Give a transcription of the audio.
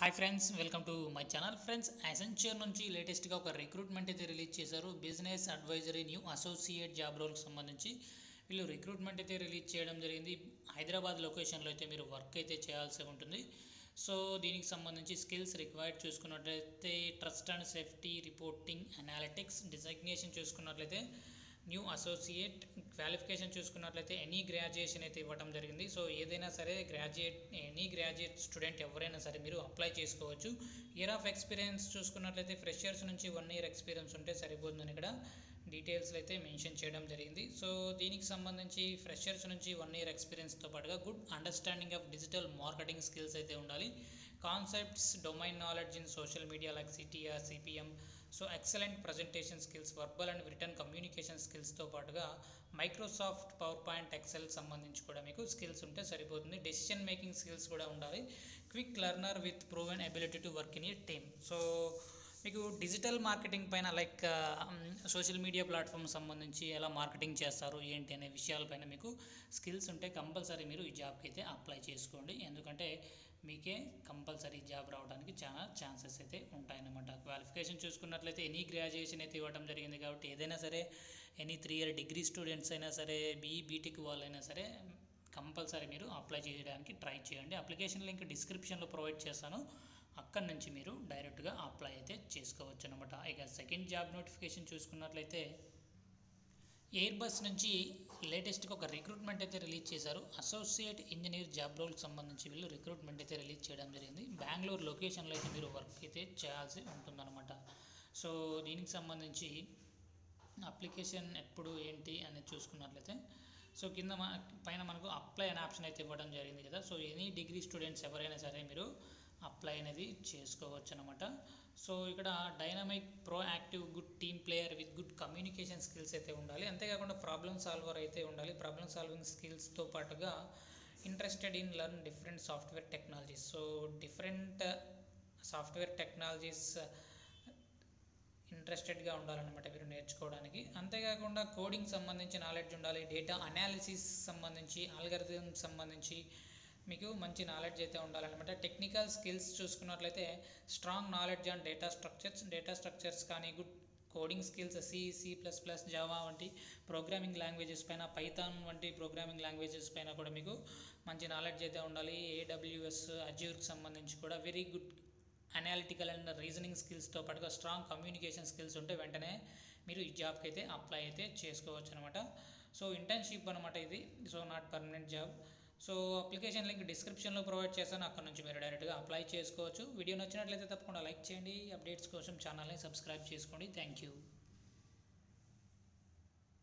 Hi friends, welcome to my channel. Friends, Accenture నుంచి లేటెస్ట్గా ఒక రిక్రూట్మెంట్ అయితే రిలీజ్ చేశారు. Business advisory new associate job రోల్కి సంబంధించి వీళ్ళు రిక్రూట్మెంట్ అయితే రిలీజ్ చేయడం జరిగింది. హైదరాబాద్ లొకేషన్లో అయితే మీరు వర్క్ అయితే చేయాల్సి ఉంటుంది. సో దీనికి సంబంధించి స్కిల్స్ రిక్వైర్డ్ చూసుకున్నట్లయితే trust and safety, reporting, analytics, designation చూసుకున్నట్లయితే న్యూ అసోసియేట్. క్వాలిఫికేషన్ చూసుకున్నట్లయితే ఎనీ గ్రాడ్యుయేషన్ అయితే ఇవ్వడం జరిగింది. సో ఏదైనా సరే ఎనీ గ్రాడ్యుయేట్ స్టూడెంట్ ఎవరైనా సరే మీరు అప్లై చేసుకోవచ్చు. ఇయర్ ఆఫ్ ఎక్స్పీరియన్స్ చూసుకున్నట్లయితే ఫ్రెషర్స్ నుంచి 1 year ఎక్స్పీరియన్స్ ఉంటే సరిపోతుందని ఇక్కడ డీటెయిల్స్లో అయితే మెన్షన్ చేయడం జరిగింది. సో దీనికి సంబంధించి ఫ్రెషర్స్ నుంచి 1 year ఎక్స్పీరియన్స్తో పాటుగా good understanding of digital marketing skills అయితే ఉండాలి. Concepts, domain knowledge in social media like CTR, CPM. So excellent presentation skills, verbal and written communication స్కిల్స్తో పాటుగా మైక్రోసాఫ్ట్ పవర్ పాయింట్, ఎక్సెల్ సంబంధించి కూడా మీకు స్కిల్స్ ఉంటే సరిపోతుంది. డెసిషన్ మేకింగ్ స్కిల్స్ కూడా ఉండాలి. Quick learner with proven ability to work in a team. So మీకు డిజిటల్ మార్కెటింగ్ పైన లైక్ సోషల్ మీడియా ప్లాట్ఫామ్ సంబంధించి ఎలా మార్కెటింగ్ చేస్తారు ఏంటి అనే విషయాలపైన మీకు స్కిల్స్ ఉంటే కంపల్సరీ మీరు ఈ జాబ్కి అయితే అప్లై చేసుకోండి. ఎందుకంటే మీకే కంపల్సరీ జాబ్ రావడానికి చాలా ఛాన్సెస్ అయితే ఉంటాయన్నమాట. క్వాలిఫికేషన్ చూసుకున్నట్లయితే ఎనీ గ్రాడ్యుయేషన్ అయితే ఇవ్వడం జరిగింది కాబట్టి ఏదైనా సరే ఎనీ 3 year డిగ్రీ స్టూడెంట్స్ అయినా సరే, బీటెక్ వాళ్ళైనా సరే కంపల్సరీ మీరు అప్లై చేయడానికి ట్రై చేయండి. అప్లికేషన్ లింక్ డిస్క్రిప్షన్లో ప్రొవైడ్ చేస్తాను. అక్కడి నుంచి మీరు డైరెక్ట్గా అప్లై అయితే చేసుకోవచ్చు అనమాట. ఇక సెకండ్ జాబ్ నోటిఫికేషన్ చూసుకున్నట్లయితే ఎయిర్ బస్ నుంచి లేటెస్ట్గా ఒక రిక్రూట్మెంట్ అయితే రిలీజ్ చేశారు. అసోసియేట్ ఇంజనీర్ జాబ్ రోల్కి సంబంధించి వీళ్ళు రిక్రూట్మెంట్ అయితే రిలీజ్ చేయడం జరిగింది. బెంగళూరు లొకేషన్లో అయితే మీరు వర్క్ అయితే చేయాల్సి ఉంటుందన్నమాట. సో దీనికి సంబంధించి అప్లికేషన్ ఎప్పుడు ఏంటి అనేది చూసుకున్నట్లయితే సో కింద పైన మనకు అప్లై అనే ఆప్షన్ అయితే ఇవ్వడం జరిగింది కదా. సో ఎనీ డిగ్రీ స్టూడెంట్స్ ఎవరైనా సరే మీరు అప్లై అనేది చేసుకోవచ్చు అనమాట. సో ఇక్కడ dynamic, proactive, good team player with good communication skills అయితే ఉండాలి. అంతేకాకుండా ప్రాబ్లమ్ సాల్వర్ అయితే ఉండాలి. ప్రాబ్లమ్ సాల్వింగ్ స్కిల్స్తో పాటుగా interested in learn different software technologies. So different software technologies ఇంట్రెస్టెడ్గా ఉండాలన్నమాట మీరు నేర్చుకోవడానికి. అంతేకాకుండా కోడింగ్ సంబంధించి నాలెడ్జ్ ఉండాలి. డేటా అనాలిసిస్ సంబంధించి, ఆల్గరిథం సంబంధించి మీకు మంచి నాలెడ్జ్ అయితే ఉండాలన్నమాట. టెక్నికల్ స్కిల్స్ చూసుకున్నట్లయితే strong knowledge on data structures కానీ, good coding skills, C++, Java వంటి ప్రోగ్రామింగ్ లాంగ్వేజెస్ పైన, పైథాన్ వంటి ప్రోగ్రామింగ్ లాంగ్వేజెస్ పైన కూడా మీకు మంచి నాలెడ్జ్ అయితే ఉండాలి. AWS, అజ్యూర్కి సంబంధించి కూడా very good analytical and reasoning స్కిల్స్తో పాటుగా స్ట్రాంగ్ కమ్యూనికేషన్ స్కిల్స్ ఉంటే వెంటనే మీరు ఈ జాబ్కి అయితే అప్లై అయితే చేసుకోవచ్చు అనమాట. సో ఇంటర్న్షిప్ అనమాట ఇది. So not permanent job. So application link డిస్క్రిప్షన్లో ప్రొవైడ్ చేస్తాను. అక్కడ నుంచి మీరు డైరెక్ట్గా అప్లై చేసుకోవచ్చు. వీడియో నచ్చినట్లయితే తప్పకుండా లైక్ చేయండి. అప్డేట్స్ కోసం ఛానల్ని సబ్స్క్రైబ్ చేసుకోండి. Thank you.